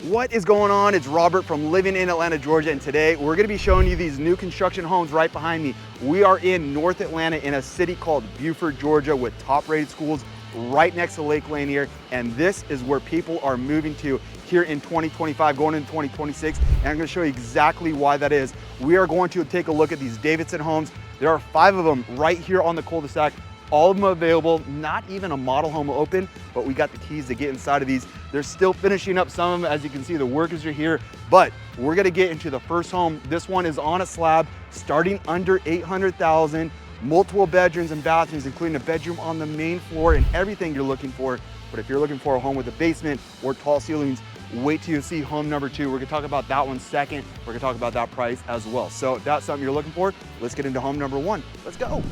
What is going on? It's Robert from Living in Atlanta, Georgia, and today we're going to be showing you these new construction homes right behind me. We are in North Atlanta in a city called Beaufort, Georgia, with top-rated schools right next to Lake Lanier, and this is where people are moving to here in 2025, going into 2026, and I'm going to show you exactly why that is. We are going to take a look at these Davidson homes. There are 5 of them right here on the cul-de-sac. All of them available, not even a model home open, but we got the keys to get inside of these. They're still finishing up some of them. As you can see, the workers are here, but we're gonna get into the first home. This one is on a slab, starting under 800,000, multiple bedrooms and bathrooms, including a bedroom on the main floor and everything you're looking for. But if you're looking for a home with a basement or tall ceilings, wait till you see home number 2. We're gonna talk about that one second. We're gonna talk about that price as well. So if that's something you're looking for, let's get into home number 1. Let's go.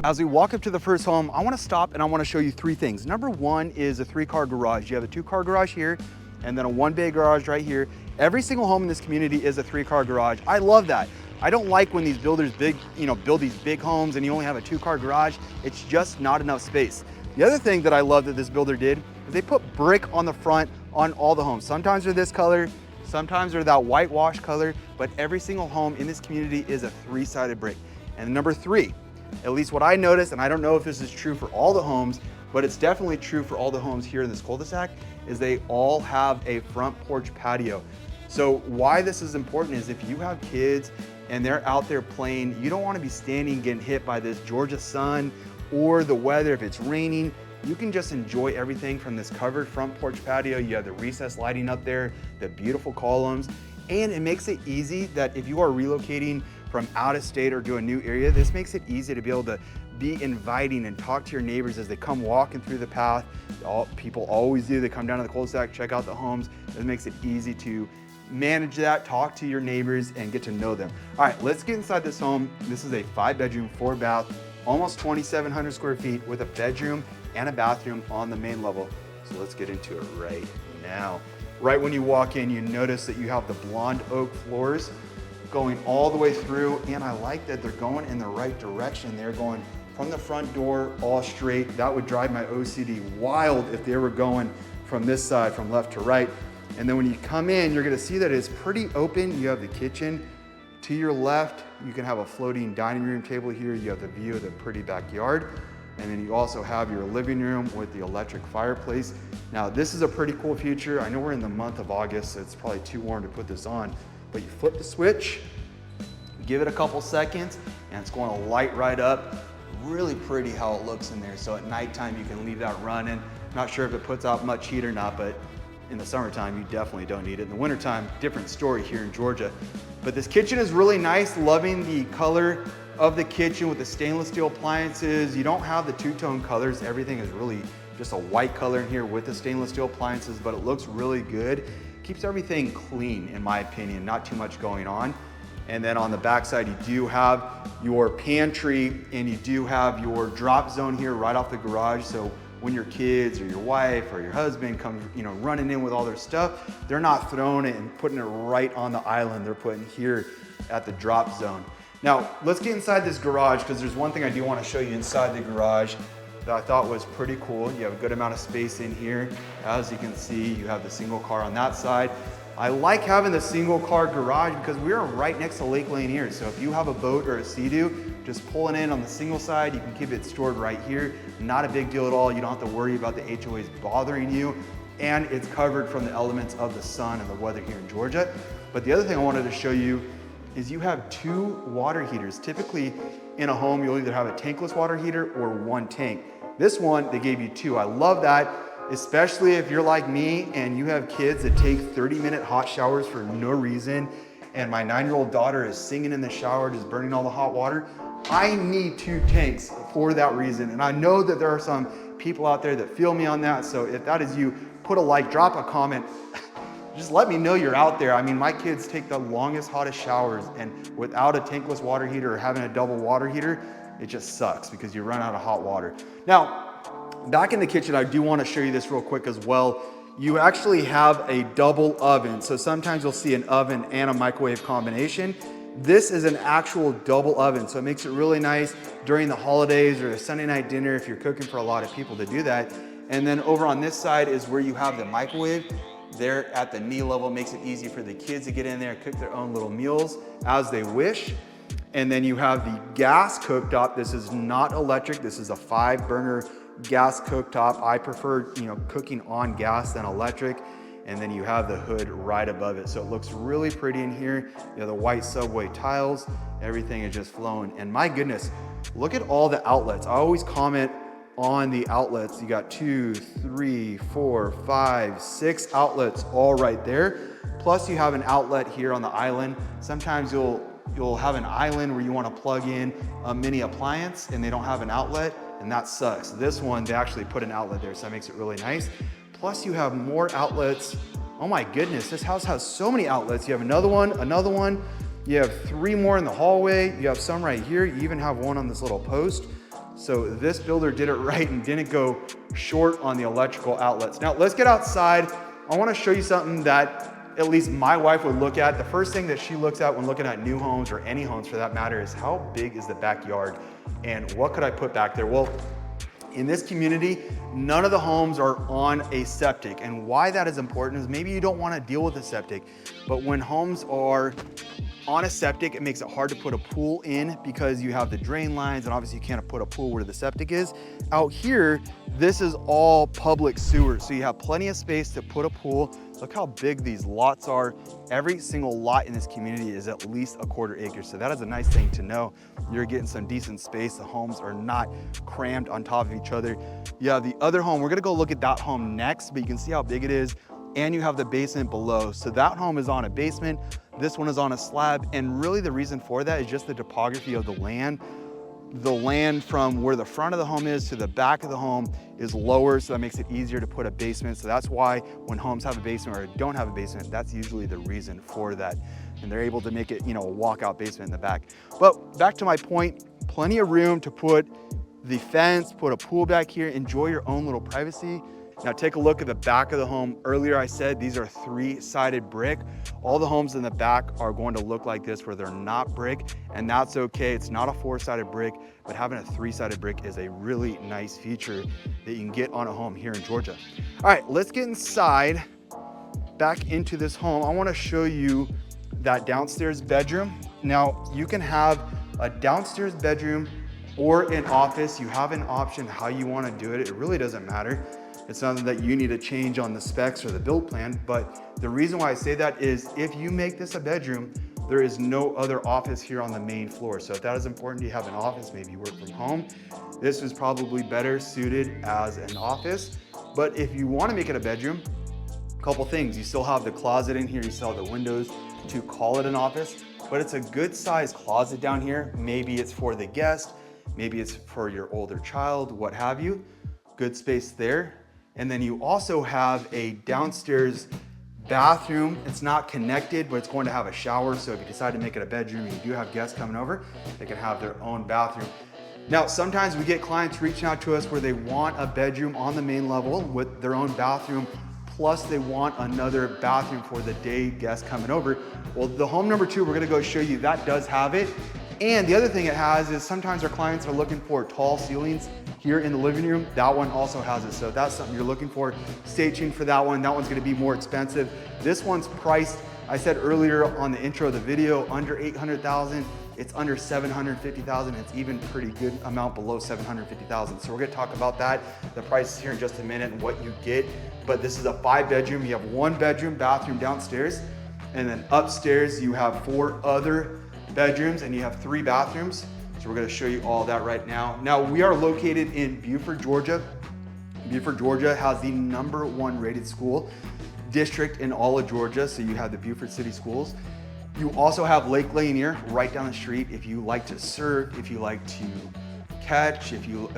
As we walk up to the first home, I want to stop and I want to show you 3 things. Number 1 is a 3-car garage. You have a 2-car garage here and then a 1-bay garage right here. Every single home in this community is a 3-car garage. I love that. I don't like when these builders build these big homes and you only have a 2-car garage. It's just not enough space. The other thing that I love that this builder did is they put brick on the front on all the homes. Sometimes they're this color, sometimes they're that whitewash color, but every single home in this community is a 3-sided brick. And number 3, at least what I noticed, and I don't know if this is true for all the homes, but it's definitely true for all the homes here in this cul-de-sac, is they all have a front porch patio. So why this is important is if you have kids and they're out there playing, you don't want to be standing getting hit by this Georgia sun or the weather. If it's raining, you can just enjoy everything from this covered front porch patio. You have the recessed lighting up there, the beautiful columns, and it makes it easy that if you are relocating from out of state or to a new area, this makes it easy to be able to be inviting and talk to your neighbors as they come walking through the path. People always do. They come down to the cul-de-sac, check out the homes. It makes it easy to manage that, talk to your neighbors, and get to know them. All right, let's get inside this home. This is a 5-bedroom, 4-bath, almost 2,700 square feet with a bedroom and a bathroom on the main level. So let's get into it right now. Right when you walk in, you notice that you have the blonde oak floors going all the way through, and I like that they're going in the right direction. They're going from the front door all straight. That would drive my OCD wild if they were going from this side, from left to right. And then when you come in, you're gonna see that it's pretty open. You have the kitchen to your left. You can have a floating dining room table here. You have the view of the pretty backyard. And then you also have your living room with the electric fireplace. Now, this is a pretty cool feature. I know we're in the month of August, so it's probably too warm to put this on, but you flip the switch, give it a couple seconds, and it's going to light right up. Really pretty how it looks in there. So at nighttime, you can leave that running. Not sure if it puts out much heat or not, but in the summertime, you definitely don't need it. In the wintertime, different story here in Georgia. But this kitchen is really nice. Loving the color of the kitchen with the stainless steel appliances. You don't have the 2-tone colors. Everything is really just a white color in here with the stainless steel appliances, but it looks really good. Keeps everything clean, in my opinion, not too much going on. And then on the back side, you do have your pantry and you do have your drop zone here right off the garage. So when your kids or your wife or your husband come, running in with all their stuff, they're not throwing it and putting it right on the island. They're putting here at the drop zone. Now, let's get inside this garage because there's one thing I do want to show you inside the garage that I thought was pretty cool. You have a good amount of space in here. As you can see, you have the single car on that side. I like having the single car garage because we are right next to Lake Lanier. So if you have a boat or a Sea-Doo, just pulling in on the single side, you can keep it stored right here. Not a big deal at all. You don't have to worry about the HOAs bothering you. And it's covered from the elements of the sun and the weather here in Georgia. But the other thing I wanted to show you is you have 2 water heaters. Typically in a home, you'll either have a tankless water heater or 1 tank. This one, they gave you 2. I love that, especially if you're like me and you have kids that take 30-minute hot showers for no reason, and my 9-year-old daughter is singing in the shower, just burning all the hot water. I need 2 tanks for that reason. And I know that there are some people out there that feel me on that. So if that is you, put a like, drop a comment. Just let me know you're out there. I mean, my kids take the longest, hottest showers, and without a tankless water heater or having a double water heater, it just sucks because you run out of hot water. Now, back in the kitchen, I do want to show you this real quick as well. You actually have a double oven. So sometimes you'll see an oven and a microwave combination. This is an actual double oven, so it makes it really nice during the holidays or a Sunday night dinner if you're cooking for a lot of people to do that. And then over on this side is where you have the microwave. There at the knee level, makes it easy for the kids to get in there and cook their own little meals as they wish. And then you have the gas cooktop. This is not electric. This is a 5-burner gas cooktop. I prefer, cooking on gas than electric. And then you have the hood right above it. So it looks really pretty in here. You have the white subway tiles. Everything is just flowing. And my goodness, look at all the outlets. I always comment on the outlets. You got 2, 3, 4, 5, 6 outlets all right there. Plus you have an outlet here on the island. Sometimes you'll have an island where you want to plug in a mini appliance and they don't have an outlet, and that sucks. This one, they actually put an outlet there, so that makes it really nice. Plus you have more outlets. Oh my goodness, this house has so many outlets. You have another one. You have 3 more in the hallway. You have some right here. You even have one on this little post. So this builder did it right and didn't go short on the electrical outlets. Now let's get outside. I want to show you something that at least my wife would look at. The first thing that she looks at when looking at new homes, or any homes for that matter, is how big is the backyard and what could I put back there? Well, in this community, none of the homes are on a septic. And why that is important is maybe you don't want to deal with a septic, but when homes are on a septic, it makes it hard to put a pool in because you have the drain lines, and obviously you can't put a pool where the septic is. Out here, this is all public sewer, so you have plenty of space to put a pool. Look how big these lots are. Every single lot in this community is at least a 1/4 acre, so that is a nice thing to know. You're getting some decent space. The homes are not crammed on top of each other. You have the other home. We're gonna go look at that home next, but you can see how big it is, and you have the basement below. So that home is on a basement. This one is on a slab, and really the reason for that is just the topography of the land. The land from where the front of the home is to the back of the home is lower, so that makes it easier to put a basement. So that's why when homes have a basement or don't have a basement, that's usually the reason for that. And they're able to make it, a walkout basement in the back. But back to my point, plenty of room to put the fence, put a pool back here, enjoy your own little privacy. Now take a look at the back of the home. Earlier I said these are 3-sided brick. All the homes in the back are going to look like this where they're not brick, and that's okay. It's not a 4-sided brick, but having a 3-sided brick is a really nice feature that you can get on a home here in Georgia. All right, let's get inside, back into this home. I wanna show you that downstairs bedroom. Now you can have a downstairs bedroom or an office. You have an option how you wanna do it. It really doesn't matter. It's nothing that you need to change on the specs or the build plan, but the reason why I say that is if you make this a bedroom, there is no other office here on the main floor. So if that is important, you have an office, maybe you work from home, this is probably better suited as an office. But if you want to make it a bedroom, a couple things. You still have the closet in here, you still have the windows to call it an office, but it's a good sized closet down here. Maybe it's for the guest, maybe it's for your older child, what have you. Good space there. And then you also have a downstairs bathroom. It's not connected, but it's going to have a shower. So if you decide to make it a bedroom and you do have guests coming over, they can have their own bathroom. Now, sometimes we get clients reaching out to us where they want a bedroom on the main level with their own bathroom, plus they want another bathroom for the day guests coming over. Well, the home number 2, we're gonna go show you, that does have it. And the other thing it has is sometimes our clients are looking for tall ceilings here in the living room. That one also has it. So if that's something you're looking for, stay tuned for that one. That one's gonna be more expensive. This one's priced, I said earlier on the intro of the video, under 800,000. It's under 750,000. It's even pretty good amount below 750,000. So we're gonna talk about that, the prices here in just a minute and what you get. But this is a 5-bedroom. You have 1 bedroom, bathroom downstairs. And then upstairs, you have 4 other bedrooms and you have 3 bathrooms. So we're gonna show you all that right now. Now we are located in Beaufort, Georgia. Beaufort, Georgia has the #1 rated school district in all of Georgia. So you have the Beaufort City Schools. You also have Lake Lanier right down the street. If you like to surf, if you like to catch, if you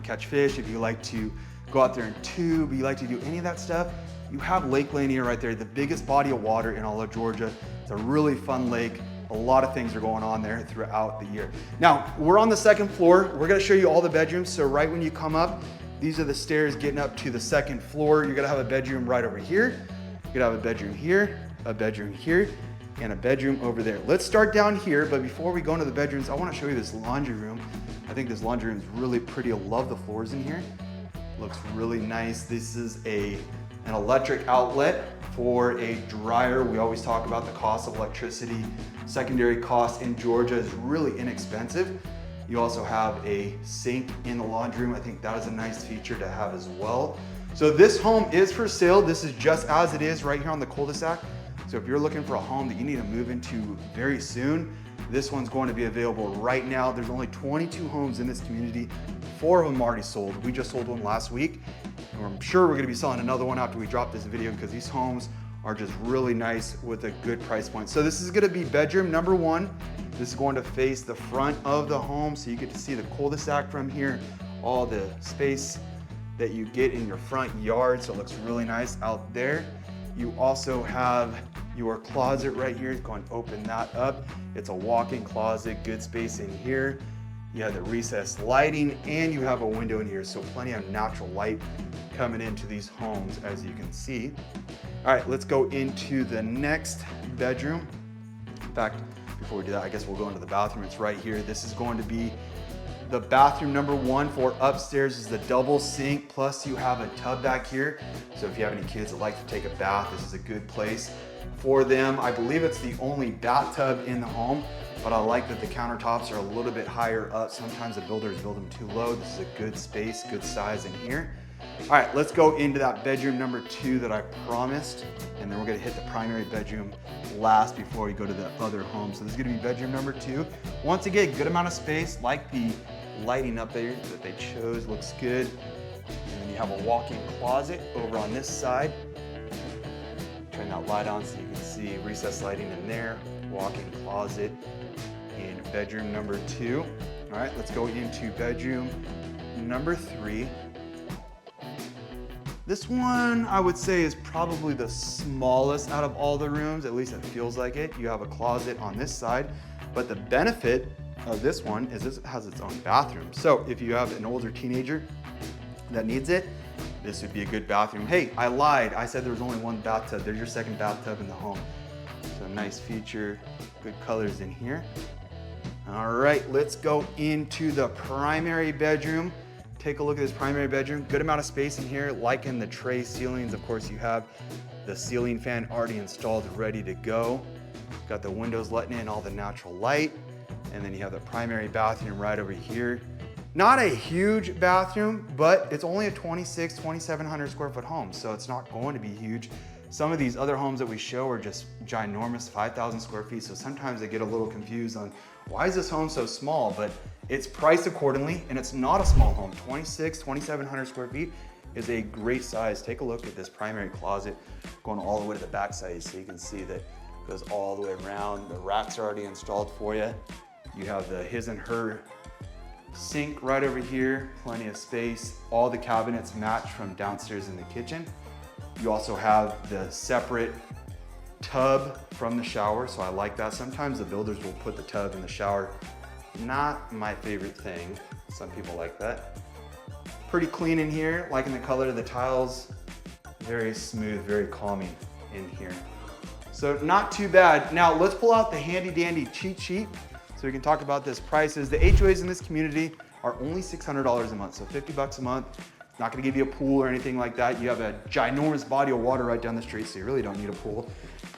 catch fish, if you like to go out there and tube, you like to do any of that stuff, you have Lake Lanier right there, the biggest body of water in all of Georgia. It's a really fun lake. A lot of things are going on there throughout the year. Now, we're on the 2nd floor. We're gonna show you all the bedrooms. So right when you come up, these are the stairs getting up to the 2nd floor. You're gonna have a bedroom right over here. You're gonna have a bedroom here, a bedroom here. and a bedroom over there. Let's start down here, but before we go into the bedrooms, I want to show you this laundry room. I think this laundry room is really pretty. I love the floors in here. Looks really nice. This is an electric outlet for a dryer. We always talk about the cost of electricity. Secondary cost in Georgia is really inexpensive. You also have a sink in the laundry room. I think that is a nice feature to have as well. So this home is for sale. This is just as it is right here on the cul-de-sac. So if you're looking for a home that you need to move into very soon, this one's going to be available right now. There's only 22 homes in this community. 4 of them already sold. We just sold one last week. And I'm sure we're gonna be selling another one after we drop this video because these homes are just really nice with a good price point. So this is gonna be bedroom number 1. This is going to face the front of the home, so you get to see the cul-de-sac from here, all the space that you get in your front yard, so it looks really nice out there. You also have your closet right here. Go and open that up. It's a walk-in closet, good space in here. You have the recessed lighting, and you have a window in here, so plenty of natural light coming into these homes, as you can see. All right, let's go into the next bedroom. In fact, before we do that, I guess we'll go into the bathroom. It's right here. This is going to be the bathroom number 1 for upstairs. Is the double sink, plus you have a tub back here. So if you have any kids that like to take a bath, this is a good place for them. I believe it's the only bathtub in the home, but I like that the countertops are a little bit higher up. Sometimes the builders build them too low. This is a good space, good size in here. All right, let's go into that bedroom number 2 that I promised, and then we're gonna hit the primary bedroom last before we go to the other home. So this is gonna be bedroom number 2. Once again, good amount of space, like the lighting up there that they chose, looks good. And then you have a walk-in closet over on this side. Turn that light on so you can see recessed lighting in there, walk-in closet in bedroom number 2. All right, let's go into bedroom number 3. This one, I would say, is probably the smallest out of all the rooms, at least it feels like it. You have a closet on this side, but the benefit of this one is this has its own bathroom. So if you have an older teenager that needs it, this would be a good bathroom. Hey, I lied. I said there was only 1 bathtub. There's your second bathtub in the home. So nice feature, good colors in here. All right, let's go into the primary bedroom. Take a look at this primary bedroom. Good amount of space in here, like in the tray ceilings. Of course, you have the ceiling fan already installed, ready to go. Got the windows letting in all the natural light. And then you have the primary bathroom right over here. Not a huge bathroom, but it's only a 2,700 square foot home, so it's not going to be huge. Some of these other homes that we show are just ginormous, 5,000 square feet. So sometimes I get a little confused on why is this home so small, but it's priced accordingly, and it's not a small home. 2,700 square feet is a great size. Take a look at this primary closet going all the way to the back side, so you can see that it goes all the way around. The racks are already installed for you. You have the his and her sink right over here, plenty of space. All the cabinets match from downstairs in the kitchen. You also have the separate tub from the shower, so I like that. Sometimes the builders will put the tub in the shower. Not my favorite thing. Some people like that. Pretty clean in here, liking the color of the tiles. Very smooth, very calming in here. So not too bad. Now let's pull out the handy dandy cheat sheet so we can talk about this prices. The HOAs in this community are only $600 a month, so 50 bucks a month. It's not gonna give you a pool or anything like that. You have a ginormous body of water right down the street, so you really don't need a pool.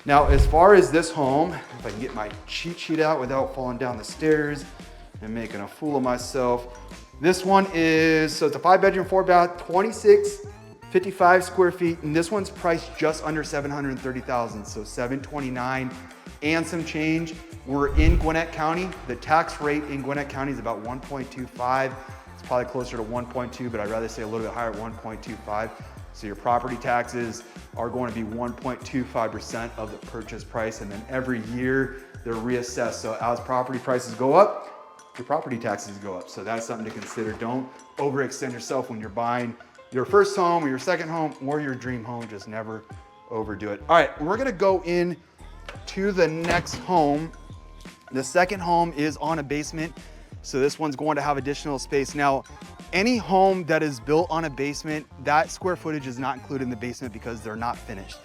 Now, as far as this home, if I can get my cheat sheet out without falling down the stairs and making a fool of myself. This one is, so it's a 5-bedroom, 4-bath, 2,655 square feet, and this one's priced just under $730,000, so $729 and some change. We're in Gwinnett County. The tax rate in Gwinnett County is about 1.25. It's probably closer to 1.2, but I'd rather say a little bit higher at 1.25. So your property taxes are going to be 1.25% of the purchase price, and then every year they're reassessed. So as property prices go up, your property taxes go up. So that's something to consider. Don't overextend yourself when you're buying your first home or your second home or your dream home. Just never overdo it. All right, we're gonna go in to the next home. The second home is on a basement. So this one's going to have additional space. Now, any home that is built on a basement, that square footage is not included in the basement because they're not finished.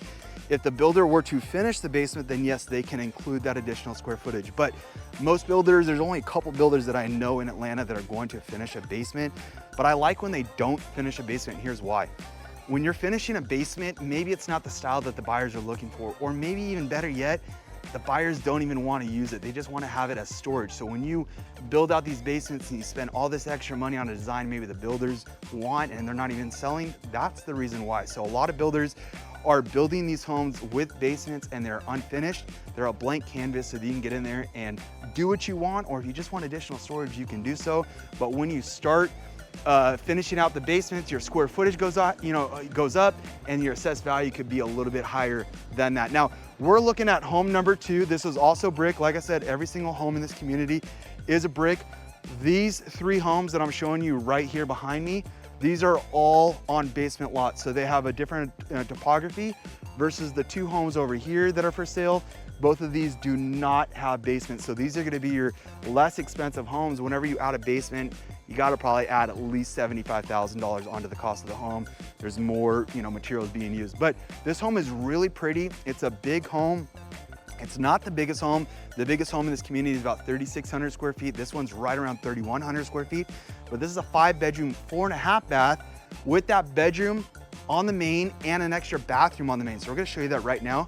If the builder were to finish the basement, then yes, they can include that additional square footage. But most builders, there's only a couple builders that I know in Atlanta that are going to finish a basement. But I like when they don't finish a basement, and here's why. When you're finishing a basement, maybe it's not the style that the buyers are looking for, or maybe even better yet, the buyers don't even want to use it. They just want to have it as storage. So when you build out these basements and you spend all this extra money on a design maybe the builders want and they're not even selling, that's the reason why. So a lot of builders are building these homes with basements and they're unfinished. They're a blank canvas so that you can get in there and do what you want, or if you just want additional storage, you can do so. But when you start finishing out the basements, your square footage goes up, and your assessed value could be a little bit higher than that. Now, we're looking at home number 2. This is also brick. Like I said, every single home in this community is a brick. These 3 homes that I'm showing you right here behind me, these are all on basement lots. So they have a different topography versus the 2 homes over here that are for sale. Both of these do not have basements. So these are gonna be your less expensive homes. Whenever you add a basement, you gotta probably add at least $75,000 onto the cost of the home. There's more materials being used. But this home is really pretty. It's a big home. It's not the biggest home. The biggest home in this community is about 3,600 square feet. This one's right around 3,100 square feet. But this is a 5-bedroom, 4.5 bath with that bedroom on the main and an extra bathroom on the main. So we're gonna show you that right now.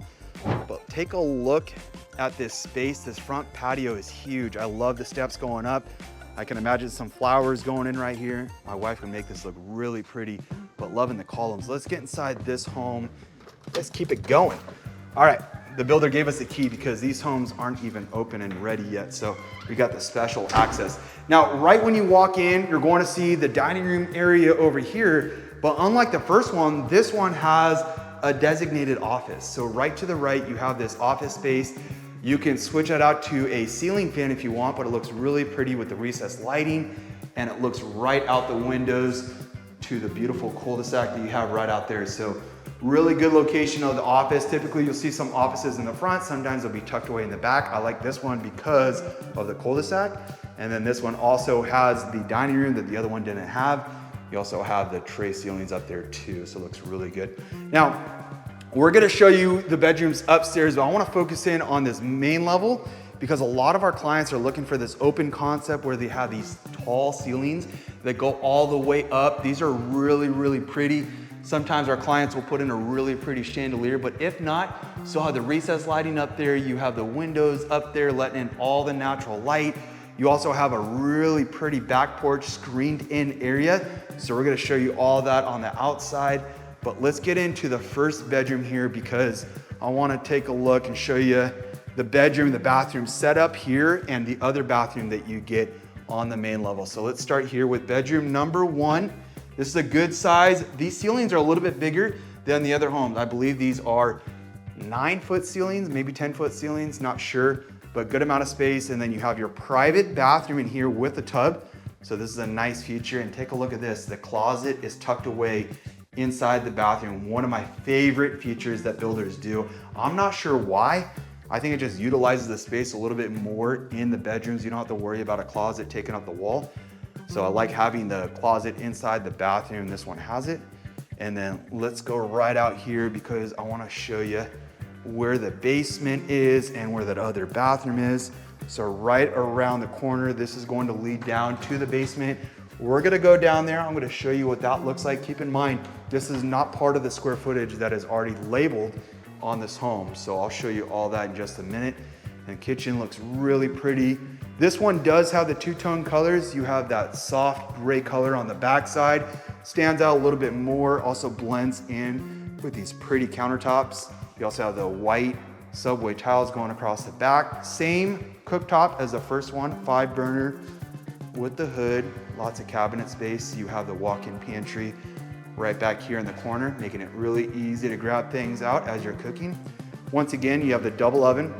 But take a look at this space. This front patio is huge. I love the steps going up. I can imagine some flowers going in right here. My wife would make this look really pretty, but loving the columns. Let's get inside this home. Let's keep it going. All right, the builder gave us a key because these homes aren't even open and ready yet. So we got the special access. Now, right when you walk in, you're going to see the dining room area over here. But unlike the first one, this one has a designated office. So right to the right, you have this office space. You can switch it out to a ceiling fan if you want, but it looks really pretty with the recessed lighting, and it looks right out the windows to the beautiful cul-de-sac that you have right out there. So really good location of the office. Typically you'll see some offices in the front, sometimes they'll be tucked away in the back. I like this one because of the cul-de-sac. And then this one also has the dining room that the other one didn't have. You also have the tray ceilings up there too, so it looks really good. Now, we're gonna show you the bedrooms upstairs, but I wanna focus in on this main level because a lot of our clients are looking for this open concept where they have these tall ceilings that go all the way up. These are really, really pretty. Sometimes our clients will put in a really pretty chandelier, but if not, still have the recessed lighting up there. You have the windows up there letting in all the natural light. You also have a really pretty back porch screened in area. So we're gonna show you all that on the outside. But let's get into the first bedroom here because I wanna take a look and show you the bedroom, the bathroom setup here and the other bathroom that you get on the main level. So let's start here with bedroom number 1. This is a good size. These ceilings are a little bit bigger than the other homes. I believe these are 9-foot ceilings, maybe 10-foot ceilings, not sure, but good amount of space. And then you have your private bathroom in here with a tub. So this is a nice feature, and take a look at this. The closet is tucked away inside the bathroom. One of my favorite features that builders do. I'm not sure why. I think it just utilizes the space a little bit more in the bedrooms. You don't have to worry about a closet taking up the wall. So I like having the closet inside the bathroom. This one has it. And then let's go right out here because I want to show you where the basement is and where that other bathroom is. So right around the corner, this is going to lead down to the basement. We're gonna go down there. I'm gonna show you what that looks like. Keep in mind, this is not part of the square footage that is already labeled on this home. So I'll show you all that in just a minute. And kitchen looks really pretty. This one does have the two-tone colors. You have that soft gray color on the back side. Stands out a little bit more, also blends in with these pretty countertops. You also have the white subway tiles going across the back. Same cooktop as the first one, 5-burner with the hood, lots of cabinet space. You have the walk-in pantry right back here in the corner, making it really easy to grab things out as you're cooking. Once again, you have the double oven.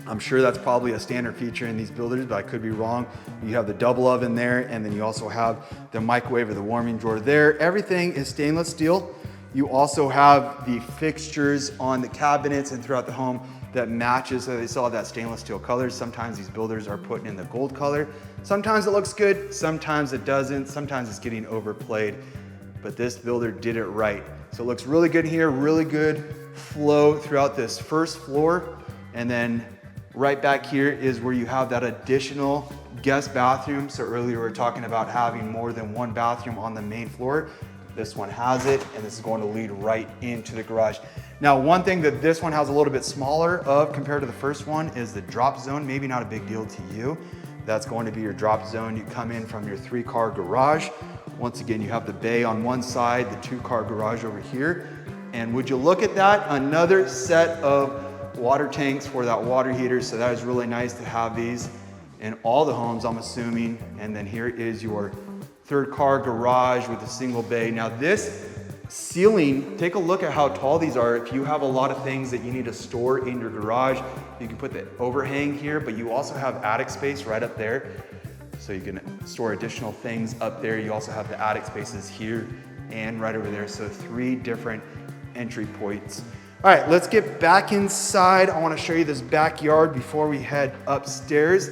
I'm sure that's probably a standard feature in these builders, but I could be wrong. You have the double oven there, and then you also have the microwave or the warming drawer there. Everything is stainless steel. You also have the fixtures on the cabinets and throughout the home that matches, so they still have that stainless steel color. Sometimes these builders are putting in the gold color. Sometimes it looks good, sometimes it doesn't, sometimes it's getting overplayed, but this builder did it right. So it looks really good here, really good flow throughout this first floor. And then right back here is where you have that additional guest bathroom. So earlier we were talking about having more than one bathroom on the main floor. This one has it, and this is going to lead right into the garage. Now, one thing that this one has a little bit smaller of compared to the first one is the drop zone. Maybe not a big deal to you. That's going to be your drop zone. You come in from your 3-car garage. Once again, you have the bay on one side, the 2-car garage over here. And would you look at that? Another set of water tanks for that water heater. So that is really nice to have these in all the homes, I'm assuming. And then here is your 3rd-car garage with a single bay. Now this ceiling, take a look at how tall these are. If you have a lot of things that you need to store in your garage, you can put the overhang here, but you also have attic space right up there. So you can store additional things up there. You also have the attic spaces here and right over there. So 3 different entry points. All right, let's get back inside. I want to show you this backyard before we head upstairs.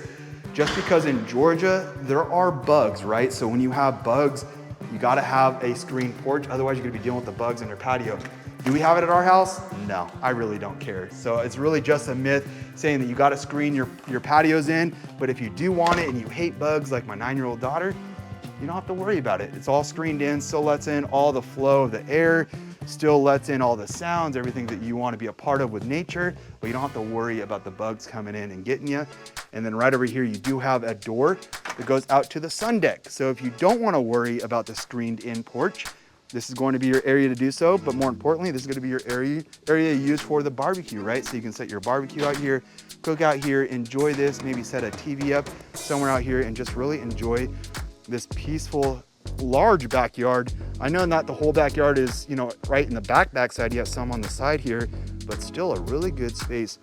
Just because in Georgia, there are bugs, right? So when you have bugs, you gotta have a screened porch, otherwise you're gonna be dealing with the bugs in your patio. Do we have it at our house? No, I really don't care. So it's really just a myth saying that you gotta screen your patios in, but if you do want it and you hate bugs like my 9-year-old daughter, you don't have to worry about it. It's all screened in, still lets in all the flow of the air, still lets in all the sounds, everything that you want to be a part of with nature, but you don't have to worry about the bugs coming in and getting you. And then right over here, you do have a door that goes out to the sun deck. So if you don't want to worry about the screened in porch, this is going to be your area to do so. But more importantly, this is going to be your area used for the barbecue, right? So you can set your barbecue out here, cook out here, enjoy this, maybe set a TV up somewhere out here and just really enjoy this peaceful, large backyard. I know not the whole backyard is, you know, right in the back side. You have some on the side here, but still a really good space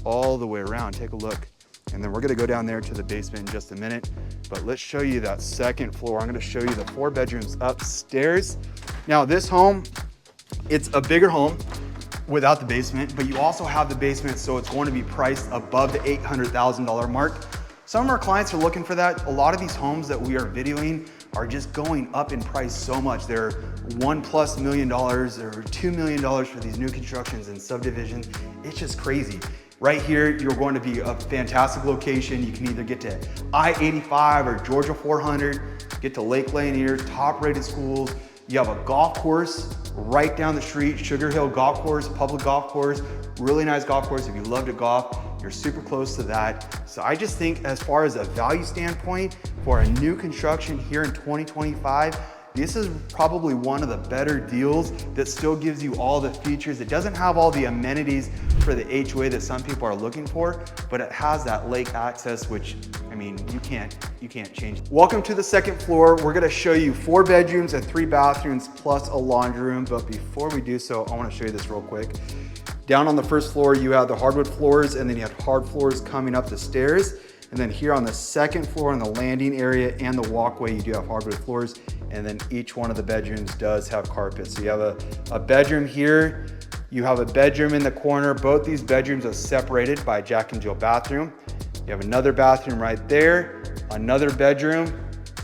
all the way around. Take a look. And then we're gonna go down there to the basement in just a minute, but let's show you that 2nd floor. I'm gonna show you the 4 bedrooms upstairs. Now this home, it's a bigger home without the basement, but you also have the basement, so it's going to be priced above the $800,000 mark. Some of our clients are looking for that. A lot of these homes that we are videoing are just going up in price so much. They're $1+ million or $2 million for these new constructions and subdivisions. It's just crazy. Right here, you're going to be a fantastic location. You can either get to I-85 or Georgia 400, get to Lake Lanier, top rated schools. You have a golf course right down the street, Sugar Hill Golf Course, public golf course, really nice golf course. If you love to golf, you're super close to that. So I just think as far as a value standpoint for a new construction here in 2025, this is probably one of the better deals that still gives you all the features. It doesn't have all the amenities for the HOA that some people are looking for, but it has that lake access, which, I mean, you can't change. Welcome to the 2nd floor. We're gonna show you 4 bedrooms and 3 bathrooms plus a laundry room. But before we do so, I wanna show you this real quick. Down on the 1st floor, you have the hardwood floors, and then you have hard floors coming up the stairs. And then here on the 2nd floor in the landing area and the walkway, you do have hardwood floors. And then each one of the bedrooms does have carpet. So you have a bedroom here, you have a bedroom in the corner. Both these bedrooms are separated by a Jack and Jill bathroom. You have another bathroom right there, another bedroom,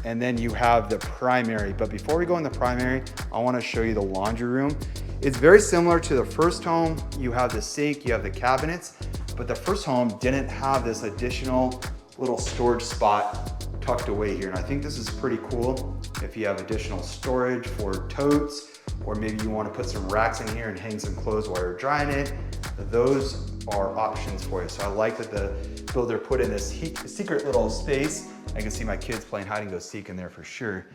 and then you have the primary. But before we go in the primary, I wanna show you the laundry room. It's very similar to the first home. You have the sink, you have the cabinets, but the first home didn't have this additional little storage spot tucked away here. And I think this is pretty cool if you have additional storage for totes, or maybe you want to put some racks in here and hang some clothes while you're drying it. Those are options for you. So I like that the builder put in this secret little space. I can see my kids playing hide and go seek in there for sure.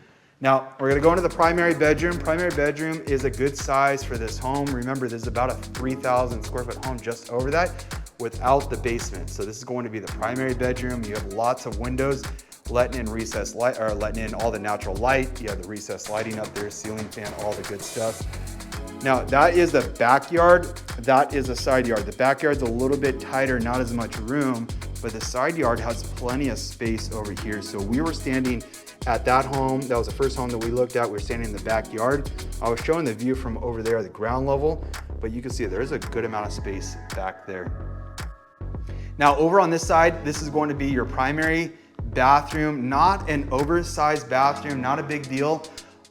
Now we're gonna go into the primary bedroom. Primary bedroom is a good size for this home. Remember, this is about a 3,000 square foot home, just over that, without the basement. So this is going to be the primary bedroom. You have lots of windows, letting in recessed light, or letting in all the natural light. You have the recessed lighting up there, ceiling fan, all the good stuff. Now that is the backyard, that is a side yard. The backyard's a little bit tighter, not as much room, but the side yard has plenty of space over here. So we were standing at that home. That was the first home that we looked at. We were standing in the backyard. I was showing the view from over there at the ground level, but you can see there's a good amount of space back there. Now over on this side, this is going to be your primary bathroom, not an oversized bathroom, not a big deal.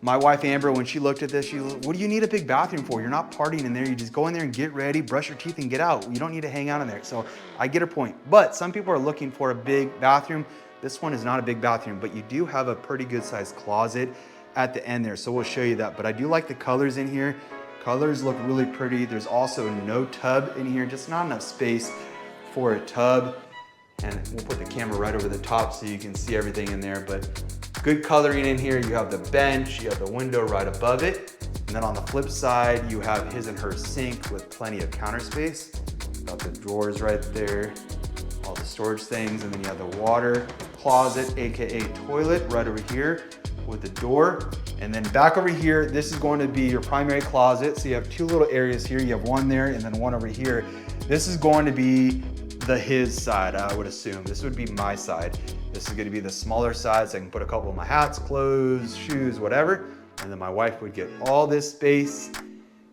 My wife Amber, when she looked at this, she was, what do you need a big bathroom for? You're not partying in there. You just go in there and get ready, brush your teeth and get out. You don't need to hang out in there. So I get her point. But some people are looking for a big bathroom. This one is not a big bathroom, but you do have a pretty good sized closet at the end there. So we'll show you that. But I do like the colors in here. Colors look really pretty. There's also no tub in here, just not enough space for a tub. And we'll put the camera right over the top so you can see everything in there. But good coloring in here. You have the bench, you have the window right above it. And then on the flip side, you have his and her sink with plenty of counter space. Got the drawers right there, all the storage things. And then you have the water closet, AKA toilet, right over here with the door. And then back over here, this is going to be your primary closet. So you have two little areas here. You have one there and then one over here. This is going to be his side, I would assume. This would be my side. This is going to be the smaller side, so I can put a couple of my hats, clothes, shoes, whatever. And then my wife would get all this space.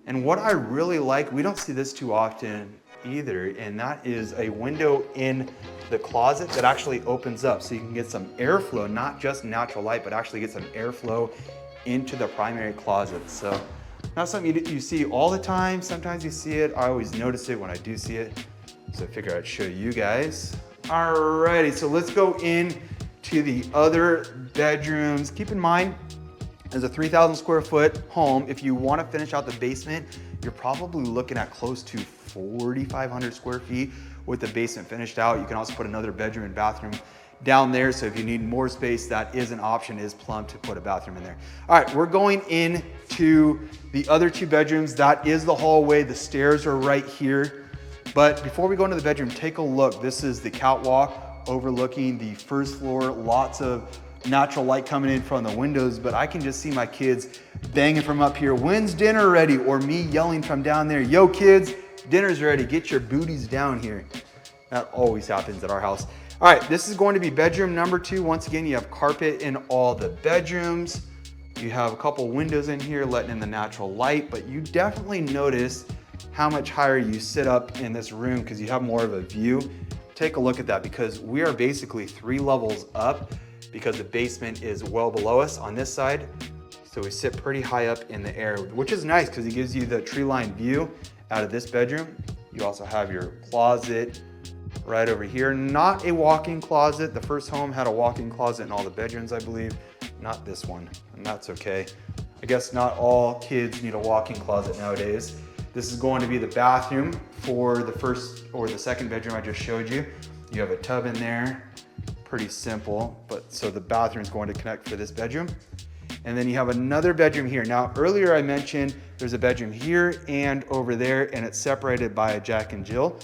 And what I really like, we don't see this too often either, and that is a window in the closet that actually opens up so you can get some airflow, not just natural light, but actually get some airflow into the primary closet. So not something you see all the time. Sometimes you see it. I always notice it when I do see it. So I figured I'd show you guys. Alrighty, so let's go in to the other bedrooms. Keep in mind, as a 3,000 square foot home, if you want to finish out the basement, you're probably looking at close to 4,500 square feet with the basement finished out. You can also put another bedroom and bathroom down there. So if you need more space, that is an option, is plumbed to put a bathroom in there. All right, we're going into the other two bedrooms. That is the hallway. The stairs are right here. But before we go into the bedroom, take a look. This is the catwalk overlooking the first floor. Lots of natural light coming in from the windows, but I can just see my kids banging from up here. When's dinner ready? Or me yelling from down there, yo kids, dinner's ready. Get your booties down here. That always happens at our house. All right, this is going to be bedroom number 2. Once again, you have carpet in all the bedrooms. You have a couple windows in here letting in the natural light, but you definitely notice how much higher you sit up in this room because you have more of a view. Take a look at that, because we are basically 3 levels up because the basement is well below us on this side. So we sit pretty high up in the air, which is nice because it gives you the tree line view out of this bedroom. You also have your closet right over here. Not a walk-in closet. The first home had a walk-in closet in all the bedrooms, I believe. Not this one, and that's okay. I guess not all kids need a walk-in closet nowadays. This is going to be the bathroom for the first or the second bedroom I just showed you. You have a tub in there, pretty simple, but so the bathroom is going to connect for this bedroom. And then you have another bedroom here. Now, earlier I mentioned there's a bedroom here and over there, and it's separated by a Jack and Jill.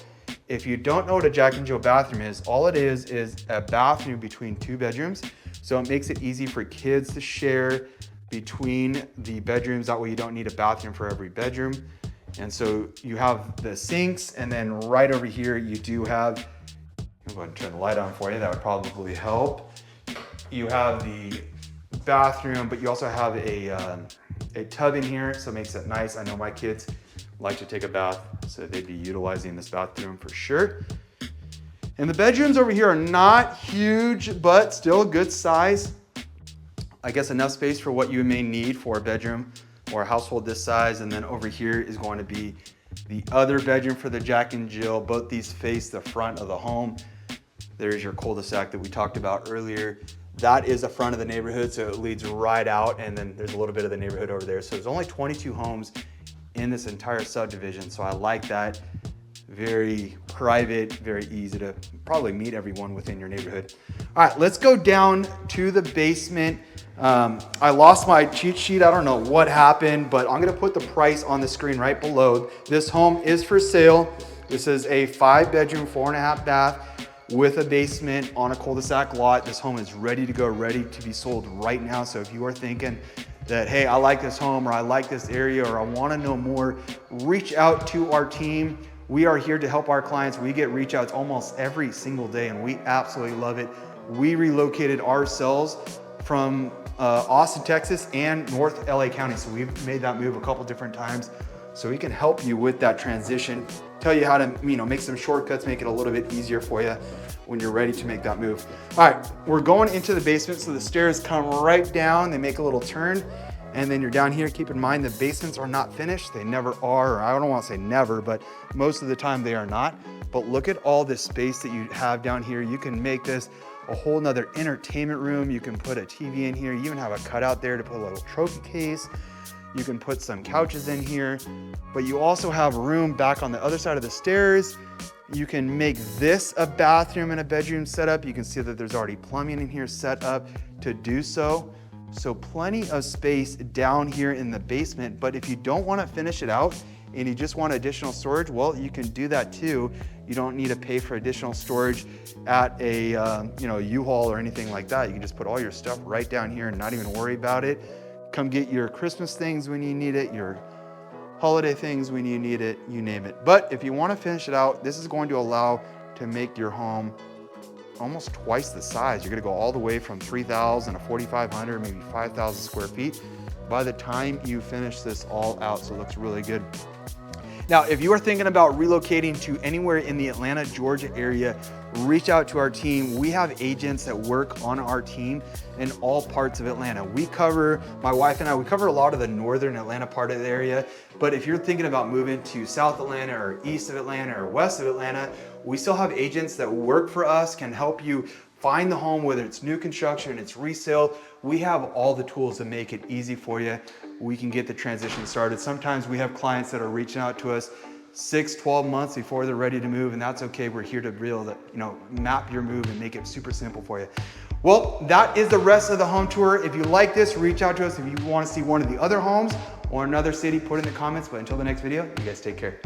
If you don't know what a Jack and Jill bathroom is, all it is a bathroom between 2 bedrooms. So it makes it easy for kids to share between the bedrooms. That way you don't need a bathroom for every bedroom. And so you have the sinks, and then right over here you do have, I'm going to turn the light on for you, that would probably help. You have the bathroom, but you also have a tub in here, so it makes it nice. I know my kids like to take a bath, so they'd be utilizing this bathroom for sure. And the bedrooms over here are not huge, but still a good size. I guess enough space for what you may need for a bedroom or a household this size. And then over here is going to be the other bedroom for the Jack and Jill. Both these face the front of the home. There's your cul-de-sac that we talked about earlier. That is the front of the neighborhood, so it leads right out, and then there's a little bit of the neighborhood over there. So there's only 22 homes in this entire subdivision, so I like that. Very private, very easy to probably meet everyone within your neighborhood. All right, let's go down to the basement. I lost my cheat sheet. I don't know what happened, but I'm gonna put the price on the screen right below. This home is for sale. This is a 5-bedroom, 4.5 bath with a basement on a cul-de-sac lot. This home is ready to go, ready to be sold right now. So if you are thinking that, hey, I like this home, or I like this area, or I wanna know more, reach out to our team. We are here to help our clients. We get reach outs almost every single day, and we absolutely love it. We relocated ourselves from Austin, Texas and North LA County. So we've made that move a couple different times. So we can help you with that transition, tell you how to make some shortcuts, make it a little bit easier for you when you're ready to make that move. All right, we're going into the basement. So the stairs come right down, they make a little turn, And then you're down here, keep in mind the basements are not finished. They never are, or I don't want to say never, but most of the time they are not. But look at all this space that you have down here. You can make this a whole nother entertainment room. You can put a TV in here. You even have a cutout there to put a little trophy case. You can put some couches in here, but you also have room back on the other side of the stairs. You can make this a bathroom and a bedroom setup. You can see that there's already plumbing in here set up to do so. So plenty of space down here in the basement, but if you don't want to finish it out and you just want additional storage, well, you can do that too. You don't need to pay for additional storage at a U-Haul or anything like that. You can just put all your stuff right down here and not even worry about it. Come get your Christmas things when you need it, your holiday things when you need it, you name it. But if you want to finish it out, this is going to allow to make your home almost twice the size. You're gonna go all the way from 3,000 to 4,500, maybe 5,000 square feet by the time you finish this all out, so it looks really good. Now, if you are thinking about relocating to anywhere in the Atlanta, Georgia area, reach out to our team. We have agents that work on our team in all parts of Atlanta. My wife and I, we cover a lot of the northern Atlanta part of the area, but if you're thinking about moving to South Atlanta or east of Atlanta or west of Atlanta, we still have agents that work for us, can help you find the home, whether it's new construction, it's resale. We have all the tools to make it easy for you. We can get the transition started. Sometimes we have clients that are reaching out to us 6, 12 months before they're ready to move, and that's okay. We're here to be able to, map your move and make it super simple for you. Well, that is the rest of the home tour. If you like this, reach out to us. If you want to see one of the other homes or another city, put it in the comments. But until the next video, you guys take care.